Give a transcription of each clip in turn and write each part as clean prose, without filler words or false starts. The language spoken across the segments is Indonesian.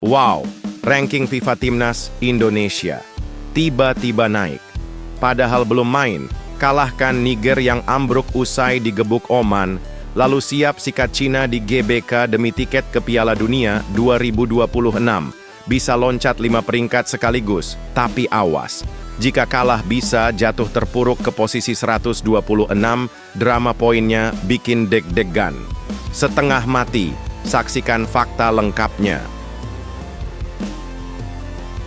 Wow, ranking FIFA Timnas Indonesia tiba-tiba naik. Padahal belum main, kalahkan Niger yang ambruk usai digebuk Oman, lalu siap sikat Cina di GBK demi tiket ke Piala Dunia 2026. Bisa loncat 5 peringkat sekaligus, tapi awas. Jika kalah bisa jatuh terpuruk ke posisi 126, drama poinnya bikin deg-degan. Setengah mati, saksikan fakta lengkapnya.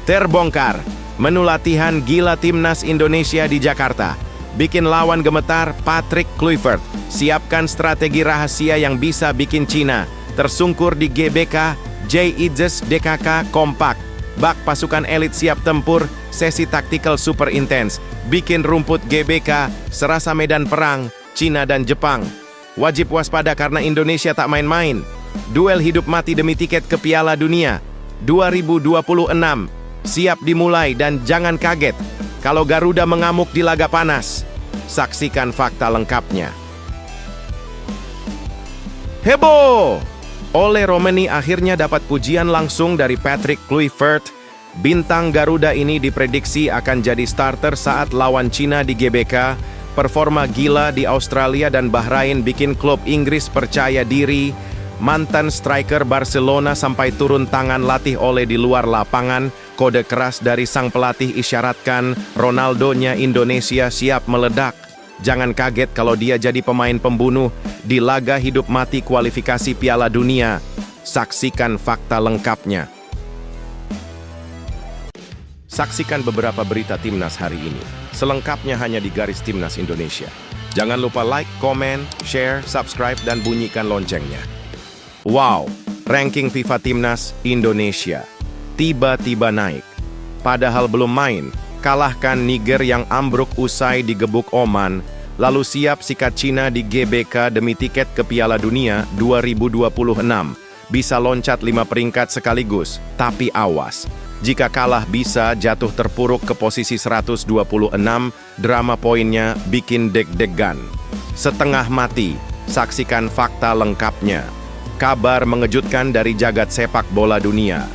Terbongkar, menu latihan gila Timnas Indonesia di Jakarta. Bikin lawan gemetar, Patrick Kluivert. Siapkan strategi rahasia yang bisa bikin Cina tersungkur di GBK, J-Idzes DKK kompak. Bak pasukan elit siap tempur, sesi taktikal super intens. Bikin rumput GBK serasa medan perang, Cina dan Jepang. Wajib waspada karena Indonesia tak main-main. Duel hidup mati demi tiket ke Piala Dunia 2026. Siap dimulai dan jangan kaget kalau Garuda mengamuk di laga panas. Saksikan fakta lengkapnya. Heboh! Ole Romeni akhirnya dapat pujian langsung dari Patrick Kluivert. Bintang Garuda ini diprediksi akan jadi starter saat lawan Cina di GBK. Performa gila di Australia dan Bahrain bikin klub Inggris percaya diri. Mantan striker Barcelona sampai turun tangan latih Ole di luar lapangan. Kode keras dari sang pelatih isyaratkan Ronaldo-nya Indonesia siap meledak. Jangan kaget kalau dia jadi pemain pembunuh di laga hidup mati kualifikasi Piala Dunia. Saksikan fakta lengkapnya. Saksikan beberapa berita Timnas hari ini. Selengkapnya hanya di Garis Timnas Indonesia. Jangan lupa like, komen, share, subscribe, dan bunyikan loncengnya. Wow, ranking FIFA Timnas Indonesia tiba-tiba naik. Padahal belum main, kalahkan Niger yang ambruk usai digebuk Oman, lalu siap sikat Cina di GBK demi tiket ke Piala Dunia 2026. Bisa loncat 5 peringkat sekaligus, tapi awas. Jika kalah bisa jatuh terpuruk ke posisi 126, drama poinnya bikin deg-degan. Setengah mati, saksikan fakta lengkapnya. Kabar mengejutkan dari jagat sepak bola dunia.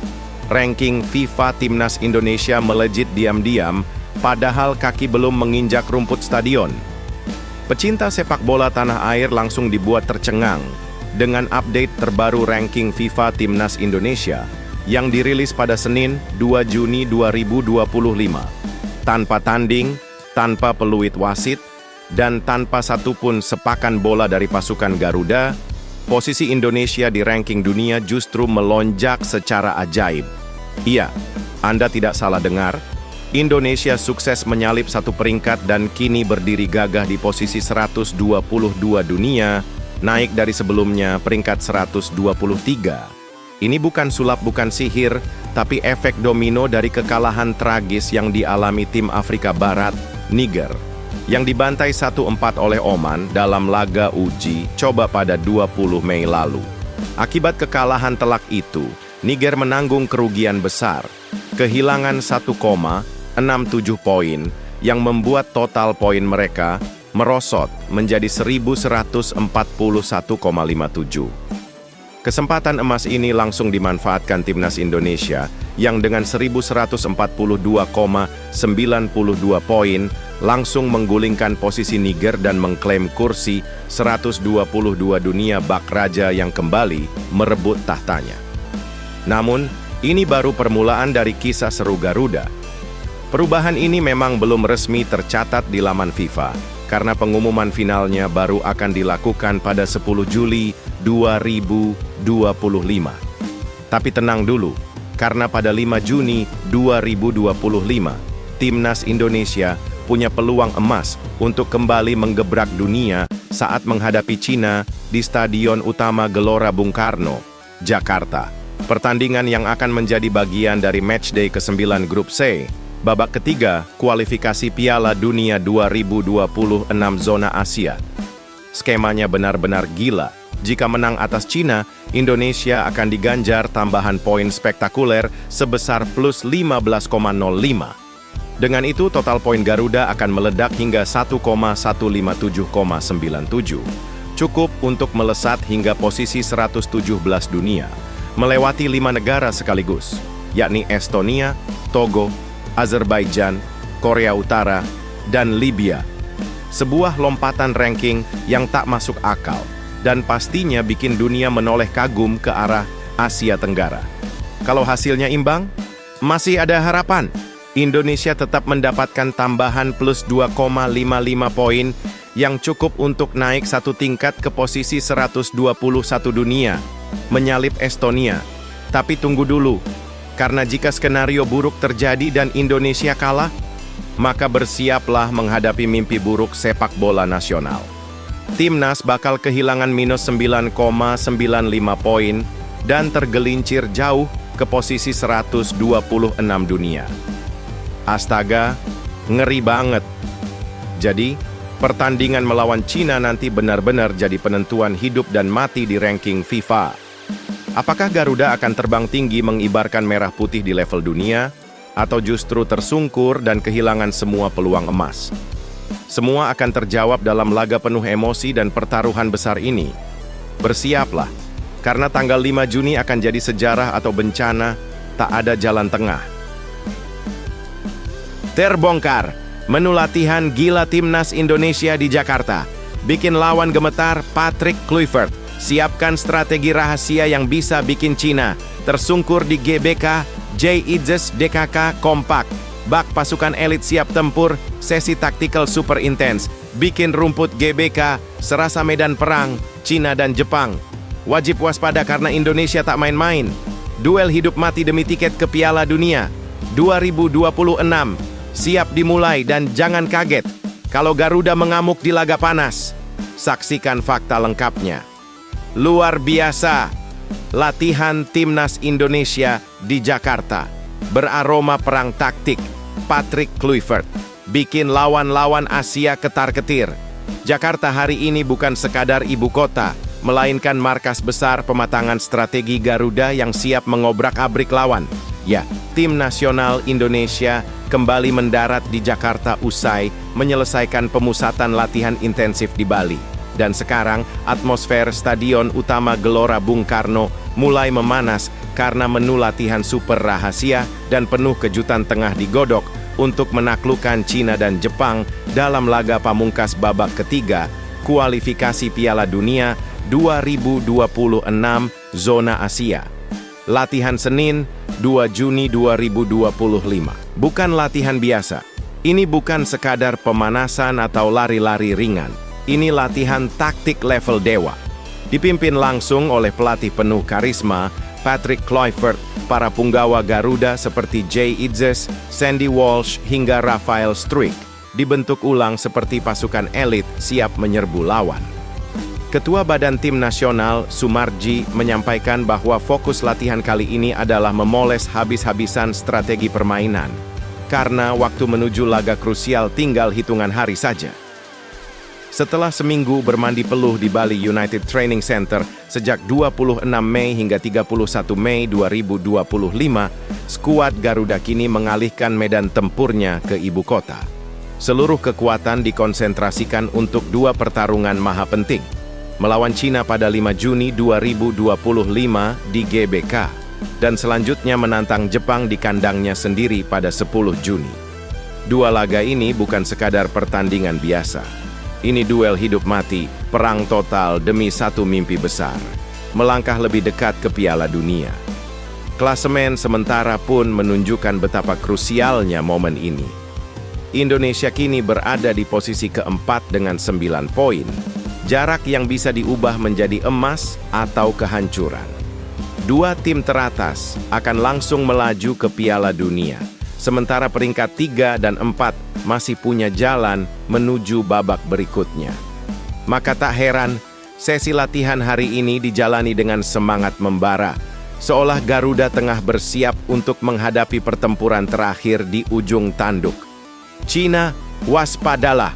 Ranking FIFA Timnas Indonesia melejit diam-diam, padahal kaki belum menginjak rumput stadion. Pecinta sepak bola tanah air langsung dibuat tercengang dengan update terbaru ranking FIFA Timnas Indonesia yang dirilis pada Senin 2 Juni 2025. Tanpa tanding, tanpa peluit wasit, dan tanpa satupun sepakan bola dari pasukan Garuda, posisi Indonesia di ranking dunia justru melonjak secara ajaib. Iya, Anda tidak salah dengar. Indonesia sukses menyalip 1 peringkat dan kini berdiri gagah di posisi 122 dunia, naik dari sebelumnya peringkat 123. Ini bukan sulap, bukan sihir, tapi efek domino dari kekalahan tragis yang dialami tim Afrika Barat, Niger, yang dibantai 1-4 oleh Oman dalam laga uji coba pada 20 Mei lalu. Akibat kekalahan telak itu, Niger menanggung kerugian besar, kehilangan 1,67 poin yang membuat total poin mereka merosot menjadi 1141,57. Kesempatan emas ini langsung dimanfaatkan Timnas Indonesia yang dengan 1142,92 poin langsung menggulingkan posisi Niger dan mengklaim kursi 122 dunia bak raja yang kembali merebut tahtanya. Namun, ini baru permulaan dari kisah seru Garuda. Perubahan ini memang belum resmi tercatat di laman FIFA, karena pengumuman finalnya baru akan dilakukan pada 10 Juli 2025. Tapi tenang dulu, karena pada 5 Juni 2025, Timnas Indonesia punya peluang emas untuk kembali menggebrak dunia saat menghadapi Cina di Stadion Utama Gelora Bung Karno, Jakarta. Pertandingan yang akan menjadi bagian dari matchday ke-9 Grup C, babak ketiga kualifikasi Piala Dunia 2026 zona Asia. Skemanya benar-benar gila. Jika menang atas Cina, Indonesia akan diganjar tambahan poin spektakuler sebesar plus 15,05. Dengan itu, total poin Garuda akan meledak hingga 1,157,97. Cukup untuk melesat hingga posisi 117 dunia. melewati 5 negara sekaligus, yakni Estonia, Togo, Azerbaijan, Korea Utara, dan Libya. Sebuah lompatan ranking yang tak masuk akal, dan pastinya bikin dunia menoleh kagum ke arah Asia Tenggara. Kalau hasilnya imbang, masih ada harapan. Indonesia tetap mendapatkan tambahan plus 2,55 poin yang cukup untuk naik satu tingkat ke posisi 121 dunia, menyalip Estonia. Tapi tunggu dulu, karena jika skenario buruk terjadi dan Indonesia kalah, maka bersiaplah menghadapi mimpi buruk sepak bola nasional. Timnas bakal kehilangan minus 9,95 poin dan tergelincir jauh ke posisi 126 dunia. Astaga, ngeri banget. Jadi, pertandingan melawan Cina nanti benar-benar jadi penentuan hidup dan mati di ranking FIFA. Apakah Garuda akan terbang tinggi mengibarkan merah putih di level dunia, atau justru tersungkur dan kehilangan semua peluang emas? Semua akan terjawab dalam laga penuh emosi dan pertaruhan besar ini. Bersiaplah, karena tanggal 5 Juni akan jadi sejarah atau bencana, tak ada jalan tengah. Terbongkar, menu latihan gila Timnas Indonesia di Jakarta. Bikin lawan gemetar Patrick Kluivert. Siapkan strategi rahasia yang bisa bikin Cina tersungkur di GBK. Jay Idzes DKK kompak. Bak pasukan elit siap tempur, sesi taktikal super intens. Bikin rumput GBK serasa medan perang Cina dan Jepang. Wajib waspada karena Indonesia tak main-main. Duel hidup mati demi tiket ke Piala Dunia 2026 siap dimulai, dan jangan kaget kalau Garuda mengamuk di laga panas. Saksikan fakta lengkapnya. Luar biasa, latihan Timnas Indonesia di Jakarta beraroma perang taktik. Patrick Kluivert bikin lawan-lawan Asia ketar-ketir. Jakarta hari ini bukan sekadar ibu kota, melainkan markas besar pematangan strategi Garuda yang siap mengobrak-abrik lawan. Ya, tim nasional Indonesia kembali mendarat di Jakarta usai menyelesaikan pemusatan latihan intensif di Bali. Dan sekarang, atmosfer Stadion Utama Gelora Bung Karno mulai memanas karena menu latihan super rahasia dan penuh kejutan tengah digodok untuk menaklukkan Cina dan Jepang dalam laga pamungkas babak ketiga kualifikasi Piala Dunia 2026 Zona Asia. Latihan Senin, 2 Juni 2025. Bukan latihan biasa. Ini bukan sekadar pemanasan atau lari-lari ringan. Ini latihan taktik level dewa. Dipimpin langsung oleh pelatih penuh karisma, Patrick Kluivert, para punggawa Garuda seperti Jay Idzes, Sandy Walsh, hingga Rafael Struijk dibentuk ulang seperti pasukan elit siap menyerbu lawan. Ketua Badan Tim Nasional, Sumarji, menyampaikan bahwa fokus latihan kali ini adalah memoles habis-habisan strategi permainan, karena waktu menuju laga krusial tinggal hitungan hari saja. Setelah seminggu bermandi peluh di Bali United Training Center sejak 26 Mei hingga 31 Mei 2025, skuad Garuda kini mengalihkan medan tempurnya ke ibu kota. Seluruh kekuatan dikonsentrasikan untuk 2 pertarungan maha penting. Melawan Cina pada 5 Juni 2025 di GBK, dan selanjutnya menantang Jepang di kandangnya sendiri pada 10 Juni. 2 laga ini bukan sekadar pertandingan biasa. Ini duel hidup mati, perang total demi satu mimpi besar, melangkah lebih dekat ke Piala Dunia. Klasemen sementara pun menunjukkan betapa krusialnya momen ini. Indonesia kini berada di posisi keempat dengan 9 poin, jarak yang bisa diubah menjadi emas atau kehancuran. 2 tim teratas akan langsung melaju ke Piala Dunia, sementara peringkat 3 dan 4 masih punya jalan menuju babak berikutnya. Maka tak heran, sesi latihan hari ini dijalani dengan semangat membara, seolah Garuda tengah bersiap untuk menghadapi pertempuran terakhir di ujung tanduk. Cina, waspadalah.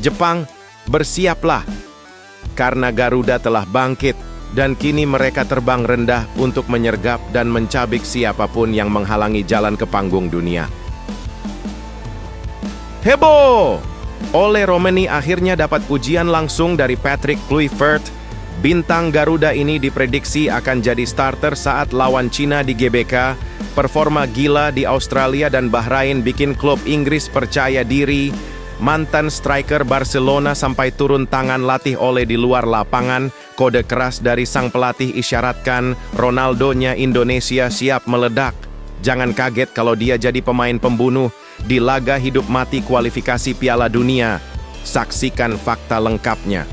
Jepang, bersiaplah. Karena Garuda telah bangkit, dan kini mereka terbang rendah untuk menyergap dan mencabik siapapun yang menghalangi jalan ke panggung dunia. Heboh! Ole Romeni akhirnya dapat ujian langsung dari Patrick Kluivert. Bintang Garuda ini diprediksi akan jadi starter saat lawan Cina di GBK. Performa gila di Australia dan Bahrain bikin klub Inggris percaya diri. Mantan striker Barcelona sampai turun tangan latih Ole di luar lapangan. Kode keras dari sang pelatih isyaratkan Ronaldo-nya Indonesia siap meledak. Jangan kaget kalau dia jadi pemain pembunuh di laga hidup mati kualifikasi Piala Dunia. Saksikan fakta lengkapnya.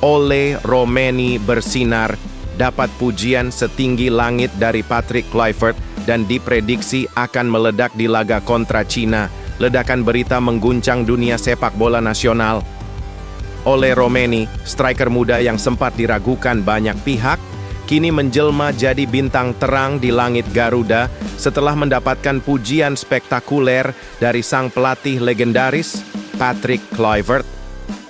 Ole Romeni bersinar, dapat pujian setinggi langit dari Patrick Kluivert dan diprediksi akan meledak di laga kontra Cina. Ledakan berita mengguncang dunia sepak bola nasional. Ole Romeni, striker muda yang sempat diragukan banyak pihak, kini menjelma jadi bintang terang di langit Garuda setelah mendapatkan pujian spektakuler dari sang pelatih legendaris, Patrick Kluivert.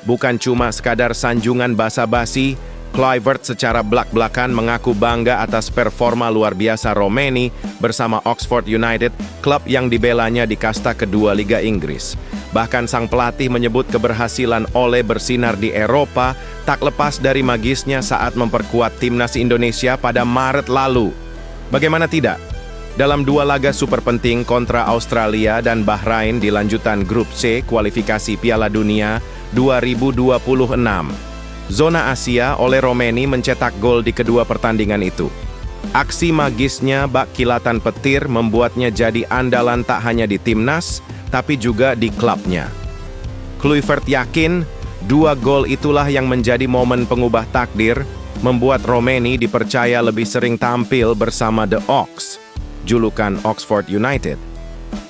Bukan cuma sekadar sanjungan basa-basi, Kluivert secara belak-belakan mengaku bangga atas performa luar biasa Romeni bersama Oxford United, klub yang dibelanya di kasta kedua Liga Inggris. Bahkan sang pelatih menyebut keberhasilan Ole bersinar di Eropa tak lepas dari magisnya saat memperkuat timnas Indonesia pada Maret lalu. Bagaimana tidak? Dalam dua laga super penting kontra Australia dan Bahrain di lanjutan Grup C kualifikasi Piala Dunia 2026. Zona Asia, Ole Romeni mencetak gol di kedua pertandingan itu. Aksi magisnya bak kilatan petir membuatnya jadi andalan tak hanya di timnas, tapi juga di klubnya. Kluivert yakin, 2 gol itulah yang menjadi momen pengubah takdir, membuat Romeni dipercaya lebih sering tampil bersama The Ox, julukan Oxford United.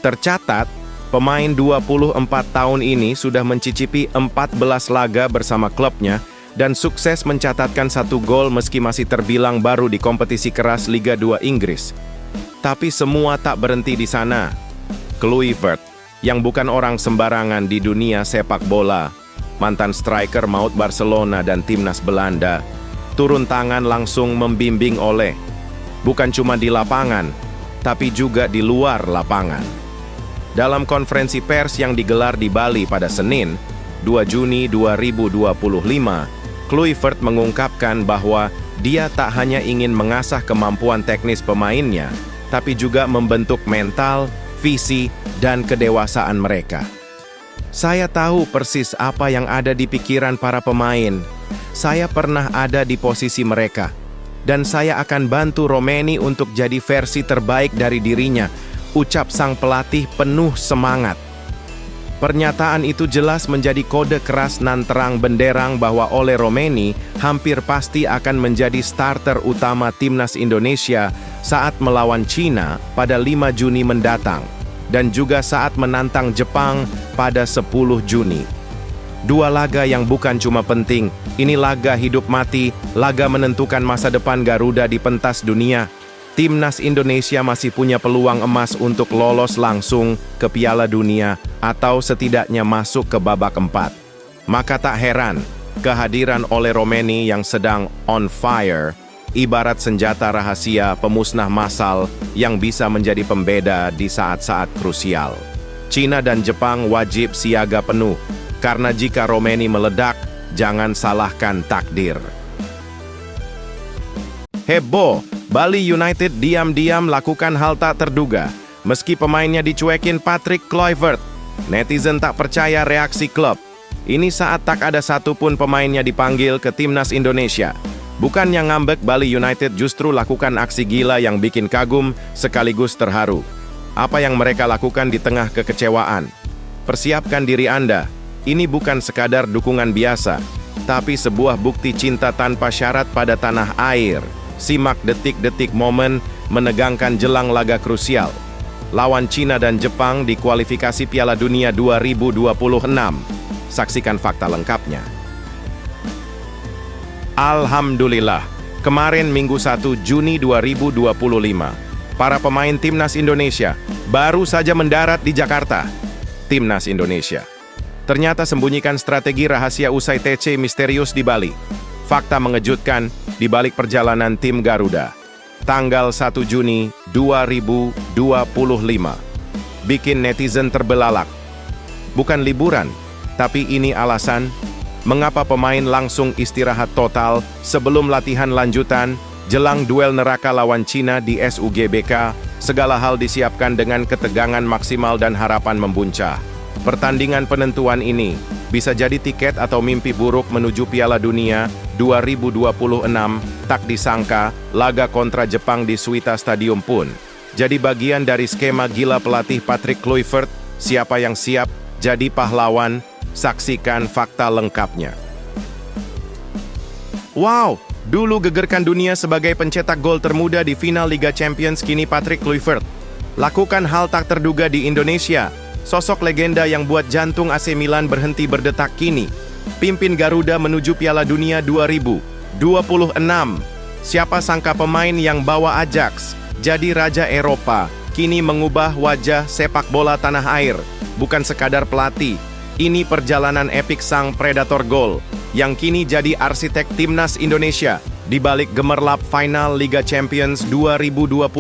Tercatat, pemain 24 tahun ini sudah mencicipi 14 laga bersama klubnya, dan sukses mencatatkan 1 gol meski masih terbilang baru di kompetisi keras Liga 2 Inggris. Tapi semua tak berhenti di sana. Kluivert, yang bukan orang sembarangan di dunia sepak bola, mantan striker maut Barcelona dan timnas Belanda, turun tangan langsung membimbing Ole. Bukan cuma di lapangan, tapi juga di luar lapangan. Dalam konferensi pers yang digelar di Bali pada Senin, 2 Juni 2025, Kluivert mengungkapkan bahwa dia tak hanya ingin mengasah kemampuan teknis pemainnya, tapi juga membentuk mental, visi, dan kedewasaan mereka. Saya tahu persis apa yang ada di pikiran para pemain. Saya pernah ada di posisi mereka, dan saya akan bantu Romeni untuk jadi versi terbaik dari dirinya, ucap sang pelatih penuh semangat. Pernyataan itu jelas menjadi kode keras nan terang benderang bahwa Ole Romeni hampir pasti akan menjadi starter utama timnas Indonesia saat melawan Cina pada 5 Juni mendatang, dan juga saat menantang Jepang pada 10 Juni. 2 laga yang bukan cuma penting, ini laga hidup mati, laga menentukan masa depan Garuda di pentas dunia. Timnas Indonesia masih punya peluang emas untuk lolos langsung ke Piala Dunia atau setidaknya masuk ke babak 4. Maka tak heran, kehadiran Ole Romeni yang sedang on fire ibarat senjata rahasia pemusnah massal yang bisa menjadi pembeda di saat-saat krusial. Cina dan Jepang wajib siaga penuh, karena jika Romeni meledak, jangan salahkan takdir. Heboh! Bali United diam-diam lakukan hal tak terduga. Meski pemainnya dicuekin Patrick Kluivert, netizen tak percaya reaksi klub. Ini saat tak ada satupun pemainnya dipanggil ke timnas Indonesia. Bukan yang ngambek, Bali United justru lakukan aksi gila yang bikin kagum sekaligus terharu. Apa yang mereka lakukan di tengah kekecewaan? Persiapkan diri Anda. Ini bukan sekadar dukungan biasa, tapi sebuah bukti cinta tanpa syarat pada tanah air. Simak detik-detik momen menegangkan jelang laga krusial lawan Cina dan Jepang di kualifikasi Piala Dunia 2026. Saksikan fakta lengkapnya. Alhamdulillah, kemarin Minggu 1 Juni 2025, para pemain Timnas Indonesia baru saja mendarat di Jakarta. Timnas Indonesia ternyata sembunyikan strategi rahasia usai TC misterius di Bali. Fakta mengejutkan di balik perjalanan tim Garuda. Tanggal 1 Juni 2025. Bikin netizen terbelalak. Bukan liburan, tapi ini alasan Mengapa pemain langsung istirahat total sebelum latihan lanjutan? Jelang duel neraka lawan Cina di SUGBK, segala hal disiapkan dengan ketegangan maksimal dan harapan membuncah. Pertandingan penentuan ini bisa jadi tiket atau mimpi buruk menuju Piala Dunia 2026. Tak disangka, laga kontra Jepang di Suita Stadium pun jadi bagian dari skema gila pelatih Patrick Kluivert. Siapa yang siap jadi pahlawan? Saksikan fakta lengkapnya. Wow! Dulu gegerkan dunia sebagai pencetak gol termuda di final Liga Champions, kini Patrick Kluivert lakukan hal tak terduga di Indonesia. Sosok legenda yang buat jantung AC Milan berhenti berdetak kini pimpin Garuda menuju Piala Dunia 2026. Siapa sangka pemain yang bawa Ajax jadi raja Eropa kini mengubah wajah sepak bola tanah air. Bukan sekadar pelatih, ini perjalanan epik sang predator gol yang kini jadi arsitek timnas Indonesia. Di balik gemerlap final Liga Champions 2025,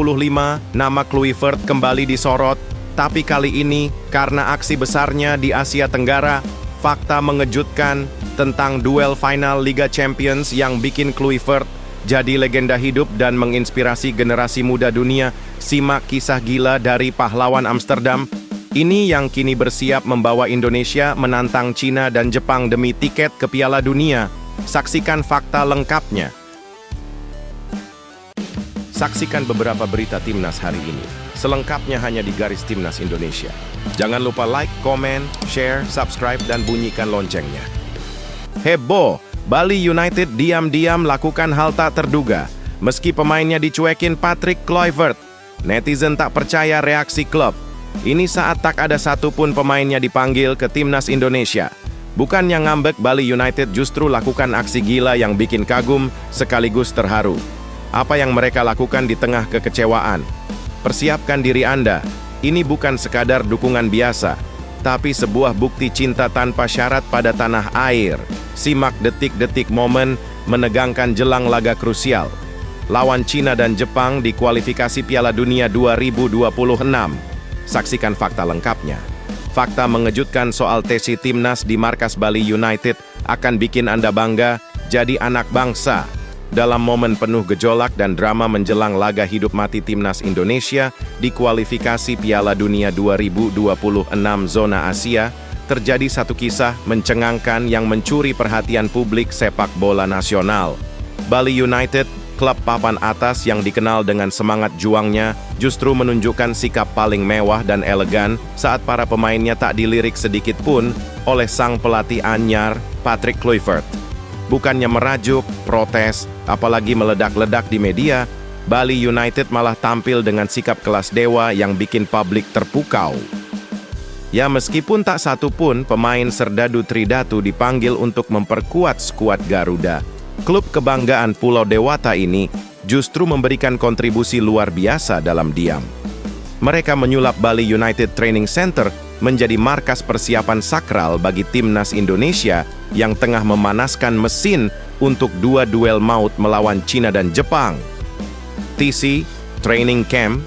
nama Kluivert kembali disorot. Tapi kali ini, karena aksi besarnya di Asia Tenggara, fakta mengejutkan tentang duel final Liga Champions yang bikin Kluivert jadi legenda hidup dan menginspirasi generasi muda dunia. Simak kisah gila dari pahlawan Amsterdam ini yang kini bersiap membawa Indonesia menantang Cina dan Jepang demi tiket ke Piala Dunia. Saksikan fakta lengkapnya. Saksikan beberapa berita timnas hari ini. Selengkapnya hanya di Garis Timnas Indonesia. Jangan lupa like, komen, share, subscribe, dan bunyikan loncengnya. Heboh! Bali United diam-diam lakukan hal tak terduga. Meski pemainnya dicuekin Patrick Kluivert, netizen tak percaya reaksi klub. Ini saat tak ada satupun pemainnya dipanggil ke timnas Indonesia. Bukannya ngambek, Bali United justru lakukan aksi gila yang bikin kagum sekaligus terharu. Apa yang mereka lakukan di tengah kekecewaan? Persiapkan diri Anda. Ini bukan sekadar dukungan biasa, tapi sebuah bukti cinta tanpa syarat pada tanah air. Simak detik-detik momen menegangkan jelang laga krusial lawan Cina dan Jepang di kualifikasi Piala Dunia 2026. Saksikan fakta lengkapnya. Fakta mengejutkan soal tesi timnas di markas Bali United akan bikin Anda bangga jadi anak bangsa. Dalam momen penuh gejolak dan drama menjelang laga hidup mati timnas Indonesia di kualifikasi Piala Dunia 2026 zona Asia, terjadi satu kisah mencengangkan yang mencuri perhatian publik sepak bola nasional. Bali United, klub papan atas yang dikenal dengan semangat juangnya, justru menunjukkan sikap paling mewah dan elegan saat para pemainnya tak dilirik sedikit pun oleh sang pelatih anyar, Patrick Kluivert. Bukannya merajuk, protes, apalagi meledak-ledak di media, Bali United malah tampil dengan sikap kelas dewa yang bikin publik terpukau. Ya, meskipun tak satu pun pemain Serdadu Tridatu dipanggil untuk memperkuat skuad Garuda, klub kebanggaan Pulau Dewata ini justru memberikan kontribusi luar biasa dalam diam. Mereka menyulap Bali United Training Center menjadi markas persiapan sakral bagi timnas Indonesia yang tengah memanaskan mesin untuk dua duel maut melawan Cina dan Jepang. TC, Training Camp,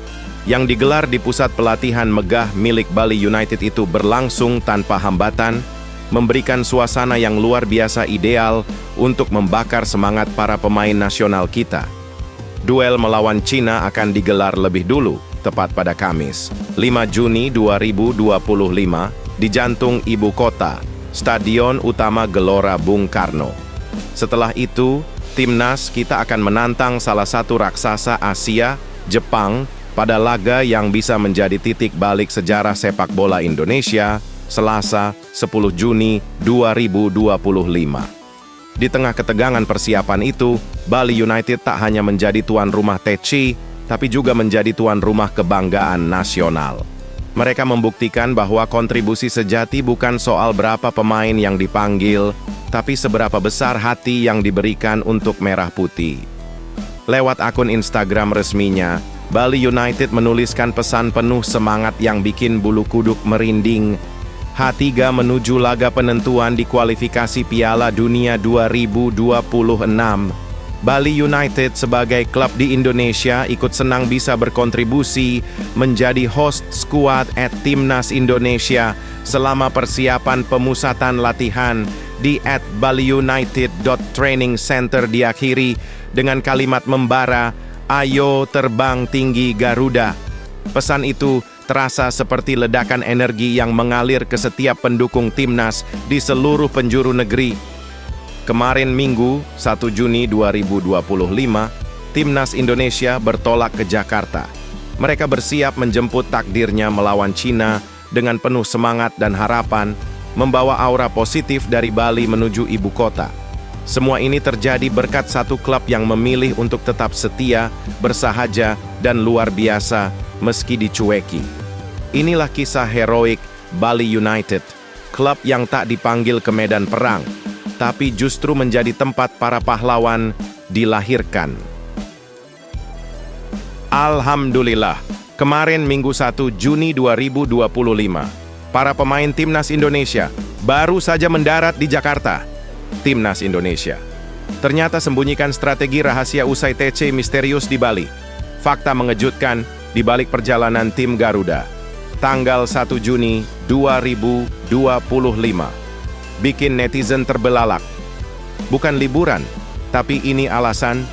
yang digelar di pusat pelatihan megah milik Bali United itu berlangsung tanpa hambatan, memberikan suasana yang luar biasa ideal untuk membakar semangat para pemain nasional kita. Duel melawan Cina akan digelar lebih dulu, tepat pada Kamis, 5 Juni 2025, di jantung ibu kota, Stadion Utama Gelora Bung Karno. Setelah itu, timnas kita akan menantang salah satu raksasa Asia, Jepang, pada laga yang bisa menjadi titik balik sejarah sepak bola Indonesia, Selasa, 10 Juni 2025. Di tengah ketegangan persiapan itu, Bali United tak hanya menjadi tuan rumah TC, tapi juga menjadi tuan rumah kebanggaan nasional. Mereka membuktikan bahwa kontribusi sejati bukan soal berapa pemain yang dipanggil, tapi seberapa besar hati yang diberikan untuk merah putih. Lewat akun Instagram resminya, Bali United menuliskan pesan penuh semangat yang bikin bulu kuduk merinding. H3 menuju laga penentuan di kualifikasi Piala Dunia 2026. Bali United sebagai klub di Indonesia ikut senang bisa berkontribusi menjadi host skuad timnas Indonesia selama persiapan pemusatan latihan di @baliunited.trainingcenter diakhiri dengan kalimat membara, "Ayo terbang tinggi Garuda." Pesan itu terasa seperti ledakan energi yang mengalir ke setiap pendukung timnas di seluruh penjuru negeri. Kemarin Minggu, 1 Juni 2025, timnas Indonesia bertolak ke Jakarta. Mereka bersiap menjemput takdirnya melawan Cina dengan penuh semangat dan harapan, membawa aura positif dari Bali menuju ibu kota. Semua ini terjadi berkat satu klub yang memilih untuk tetap setia, bersahaja, dan luar biasa meski dicueki. Inilah kisah heroik Bali United, klub yang tak dipanggil ke medan perang, tapi justru menjadi tempat para pahlawan dilahirkan. Alhamdulillah, kemarin Minggu 1 Juni 2025, para pemain Timnas Indonesia baru saja mendarat di Jakarta. Timnas Indonesia ternyata sembunyikan strategi rahasia usai TC misterius di Bali. Fakta mengejutkan di balik perjalanan tim Garuda. Tanggal 1 Juni 2025. Bikin netizen terbelalak. Bukan liburan, tapi ini alasan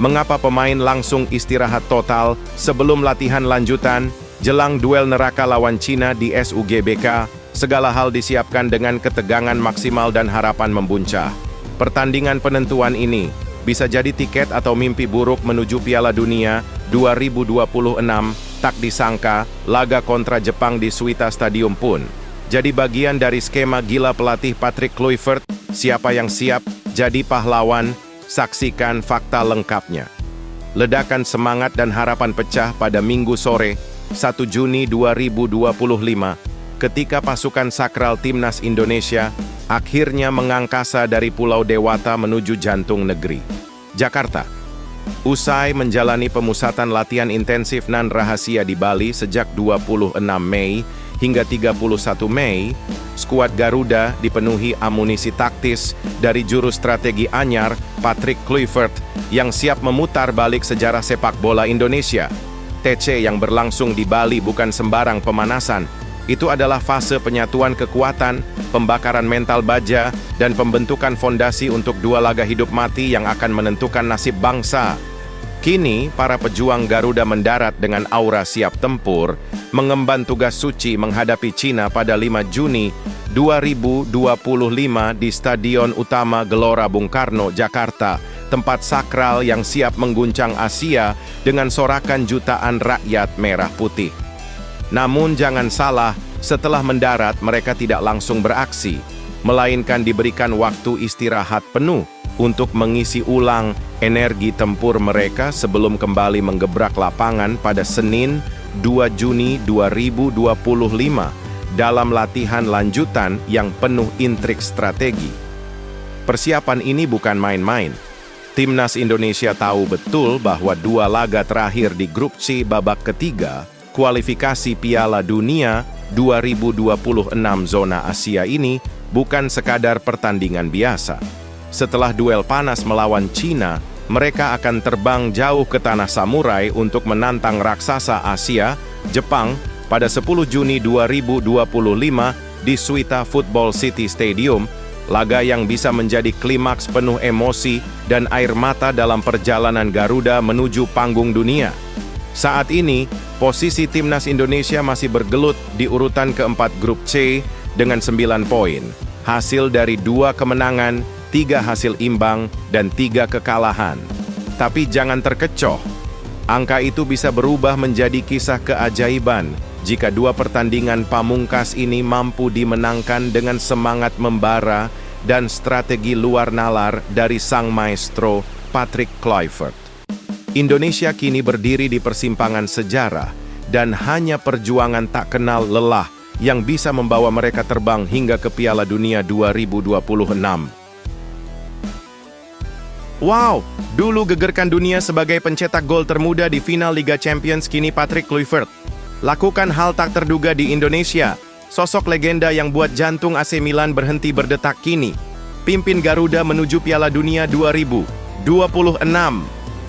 mengapa pemain langsung istirahat total sebelum latihan lanjutan jelang duel neraka lawan Cina di SUGBK. Segala hal disiapkan dengan ketegangan maksimal dan harapan membuncah. Pertandingan penentuan ini bisa jadi tiket atau mimpi buruk menuju Piala Dunia 2026. Tak disangka, laga kontra Jepang di Suita Stadium pun jadi bagian dari skema gila pelatih Patrick Kluivert. Siapa yang siap jadi pahlawan? Saksikan fakta lengkapnya. Ledakan semangat dan harapan pecah pada Minggu sore, 1 Juni 2025, ketika pasukan sakral Timnas Indonesia akhirnya mengangkasa dari Pulau Dewata menuju jantung negeri, Jakarta. Usai menjalani pemusatan latihan intensif nan rahasia di Bali sejak 26 Mei hingga 31 Mei, skuad Garuda dipenuhi amunisi taktis dari juru strategi anyar Patrick Kluivert yang siap memutar balik sejarah sepak bola Indonesia. TC yang berlangsung di Bali bukan sembarang pemanasan. Itu adalah fase penyatuan kekuatan, pembakaran mental baja, dan pembentukan fondasi untuk dua laga hidup mati yang akan menentukan nasib bangsa. Kini, para pejuang Garuda mendarat dengan aura siap tempur, mengemban tugas suci menghadapi Cina pada 5 Juni 2025 di Stadion Utama Gelora Bung Karno, Jakarta, tempat sakral yang siap mengguncang Asia dengan sorakan jutaan rakyat merah putih. Namun jangan salah, setelah mendarat mereka tidak langsung beraksi, melainkan diberikan waktu istirahat penuh untuk mengisi ulang energi tempur mereka sebelum kembali menggebrak lapangan pada Senin 2 Juni 2025 dalam latihan lanjutan yang penuh intrik strategi. Persiapan ini bukan main-main. Timnas Indonesia tahu betul bahwa dua laga terakhir di grup C babak ketiga kualifikasi Piala Dunia 2026 zona Asia ini bukan sekadar pertandingan biasa. Setelah duel panas melawan Cina, mereka akan terbang jauh ke tanah samurai untuk menantang raksasa Asia, Jepang, pada 10 Juni 2025 di Suita Football City Stadium, laga yang bisa menjadi klimaks penuh emosi dan air mata dalam perjalanan Garuda menuju panggung dunia. Saat ini, posisi Timnas Indonesia masih bergelut di urutan keempat grup C dengan 9 poin, hasil dari 2 kemenangan, 3 hasil imbang, dan 3 kekalahan. Tapi jangan terkecoh, angka itu bisa berubah menjadi kisah keajaiban jika 2 pertandingan pamungkas ini mampu dimenangkan dengan semangat membara dan strategi luar nalar dari sang maestro Patrick Kluivert. Indonesia kini berdiri di persimpangan sejarah dan hanya perjuangan tak kenal lelah yang bisa membawa mereka terbang hingga ke Piala Dunia 2026. Wow, dulu gegerkan dunia sebagai pencetak gol termuda di final Liga Champions, kini Patrick Kluivert lakukan hal tak terduga di Indonesia. Sosok legenda yang buat jantung AC Milan berhenti berdetak kini pimpin Garuda menuju Piala Dunia 2026.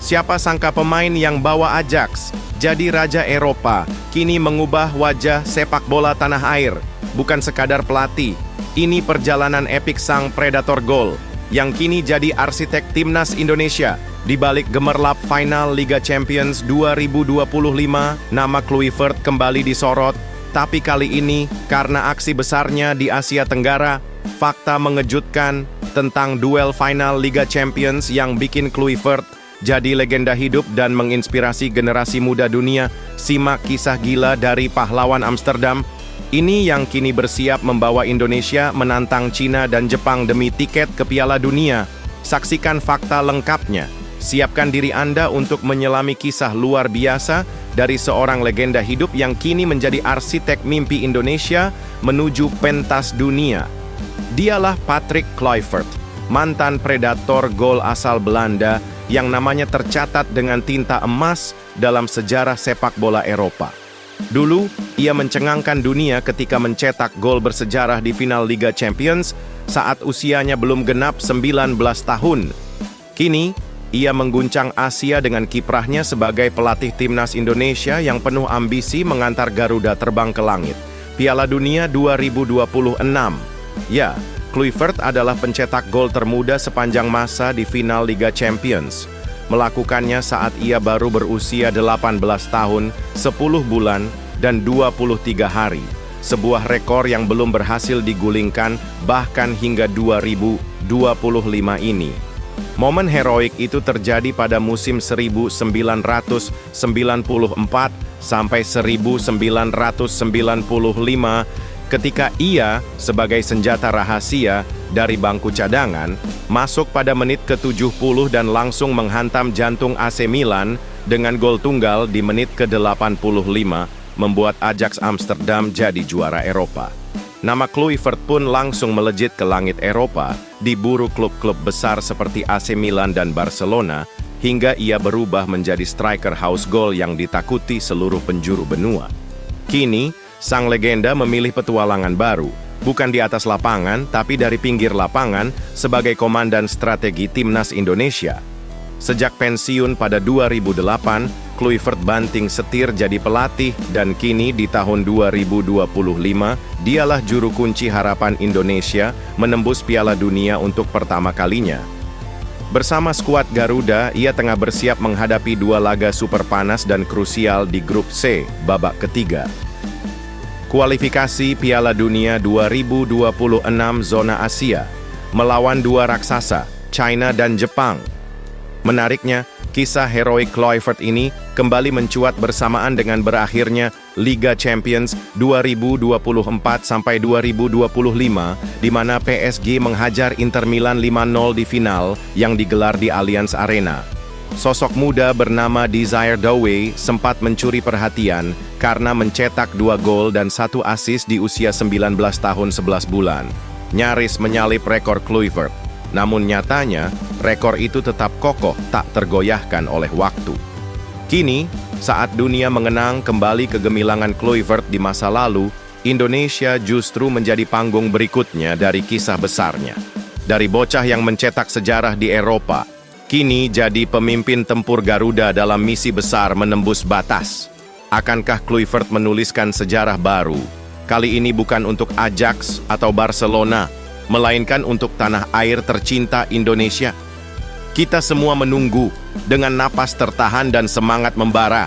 Siapa sangka pemain yang bawa Ajax jadi raja Eropa kini mengubah wajah sepak bola tanah air. bukan sekadar pelatih. Ini perjalanan epik sang predator gol, yang kini jadi arsitek timnas Indonesia. Di balik gemerlap final Liga Champions 2025, nama Kluivert kembali disorot. Tapi kali ini, karena aksi besarnya di Asia Tenggara, fakta mengejutkan tentang duel final Liga Champions yang bikin Kluivert jadi legenda hidup dan menginspirasi generasi muda dunia. Simak kisah gila dari pahlawan Amsterdam ini yang kini bersiap membawa Indonesia menantang Cina dan Jepang demi tiket ke Piala Dunia. Saksikan fakta lengkapnya. Siapkan diri Anda untuk menyelami kisah luar biasa dari seorang legenda hidup yang kini menjadi arsitek mimpi Indonesia menuju pentas dunia. Dialah Patrick Kluivert, mantan predator gol asal Belanda yang namanya tercatat dengan tinta emas dalam sejarah sepak bola Eropa. Dulu, ia mencengangkan dunia ketika mencetak gol bersejarah di final Liga Champions saat usianya belum genap 19 tahun. Kini, ia mengguncang Asia dengan kiprahnya sebagai pelatih timnas Indonesia yang penuh ambisi mengantar Garuda terbang ke langit. Piala Dunia 2026. Ya, Kluivert adalah pencetak gol termuda sepanjang masa di final Liga Champions. Melakukannya saat ia baru berusia 18 tahun, 10 bulan, dan 23 hari. Sebuah rekor yang belum berhasil digulingkan bahkan hingga 2025 ini. Momen heroik itu terjadi pada musim 1994 sampai 1995 ketika ia sebagai senjata rahasia dari bangku cadangan masuk pada menit ke-70 dan langsung menghantam jantung AC Milan dengan gol tunggal di menit ke-85 membuat Ajax Amsterdam jadi juara Eropa. Nama Kluivert pun langsung melejit ke langit Eropa, diburu klub-klub besar seperti AC Milan dan Barcelona, hingga ia berubah menjadi striker house goal yang ditakuti seluruh penjuru benua. Kini, sang legenda memilih petualangan baru, bukan di atas lapangan, tapi dari pinggir lapangan sebagai komandan strategi timnas Indonesia. Sejak pensiun pada 2008, Kluivert banting setir jadi pelatih dan kini di tahun 2025, dialah juru kunci harapan Indonesia menembus Piala Dunia untuk pertama kalinya. Bersama skuad Garuda, ia tengah bersiap menghadapi dua laga super panas dan krusial di grup C, babak ketiga. Kualifikasi Piala Dunia 2026 zona Asia, melawan dua raksasa, China dan Jepang. Menariknya, kisah heroik Kluivert ini kembali mencuat bersamaan dengan berakhirnya Liga Champions 2024 sampai 2025, di mana PSG menghajar Inter Milan 5-0 di final yang digelar di Allianz Arena. Sosok muda bernama Desire Doué sempat mencuri perhatian karena mencetak 2 gol dan 1 assist di usia 19 tahun 11 bulan. Nyaris menyalip rekor Kluivert. Namun nyatanya, rekor itu tetap kokoh, tak tergoyahkan oleh waktu. Kini, saat dunia mengenang kembali kegemilangan Kluivert di masa lalu, Indonesia justru menjadi panggung berikutnya dari kisah besarnya. Dari bocah yang mencetak sejarah di Eropa, kini jadi pemimpin tempur Garuda dalam misi besar menembus batas. Akankah Kluivert menuliskan sejarah baru? Kali ini bukan untuk Ajax atau Barcelona, melainkan untuk tanah air tercinta Indonesia. Kita semua menunggu dengan napas tertahan dan semangat membara.